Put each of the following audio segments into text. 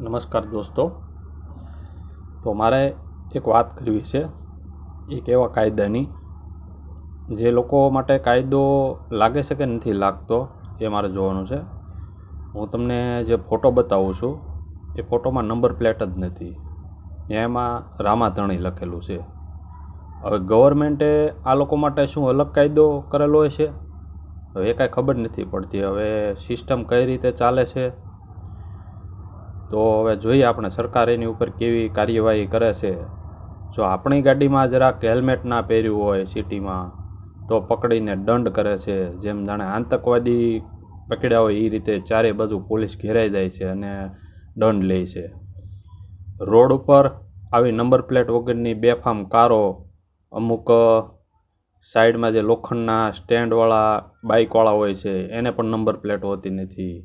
નમસ્કાર દોસ્તો, તો મારે એક વાત કરવી છે એક એવા કાયદાની જે લોકો માટે કાયદો લાગે છે કે નથી લાગતો એ મારે જોવાનું છે. હું તમને જે ફોટો બતાવું છું એ ફોટોમાં નંબર પ્લેટ જ નથી, એમાં રામાધણી લખેલું છે. હવે ગવર્મેન્ટે આ લોકો માટે શું અલગ કાયદો કરેલો હોય છે? હવે એ કાંઈ ખબર નથી પડતી. હવે સિસ્ટમ કઈ રીતે ચાલે છે તો હવે જોઈએ આપણે સરકાર એની ઉપર કેવી કાર્યવાહી કરે છે. જો આપણી ગાડીમાં જરાક હેલ્મેટ ના પહેર્યું હોય સિટીમાં તો પકડીને દંડ કરે છે, જેમ જાણે આતંકવાદી પકડ્યા હોય એ રીતે ચારે બાજુ પોલીસ ઘેરાઈ જાય છે અને દંડ લે છે. રોડ ઉપર આવી નંબર પ્લેટ વગરની બેફામ કારો, અમુક સાઈડમાં જે લોખંડના સ્ટેન્ડવાળા બાઇકવાળા હોય છે એને પણ નંબર પ્લેટ હોતી નથી.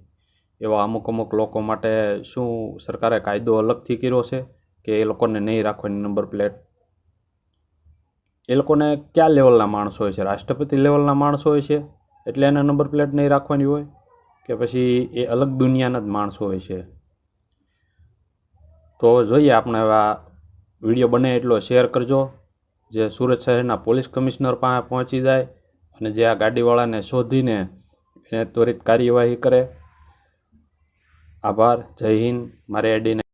એવા અમુક લોકો માટે શું સરકારે કાયદો અલગથી કર્યો છે કે એ લોકોને નહીં રાખવાની નંબર પ્લેટ? એ લોકોને કયા લેવલના માણસો હોય છે? રાષ્ટ્રપતિ લેવલના માણસો હોય છે એટલે એને નંબર પ્લેટ નહીં રાખવાની હોય, કે પછી એ અલગ દુનિયાના જ માણસો હોય છે? તો જોઈએ આપણે હવે આ વિડીયો બને એટલો શેર કરજો, જે સુરત શહેરના પોલીસ કમિશનર પાસે પહોંચી જાય અને જે આ ગાડીવાળાને શોધીને એને ત્વરિત કાર્યવાહી કરે. આભાર. જય હિન્દ. મારે આઈડીને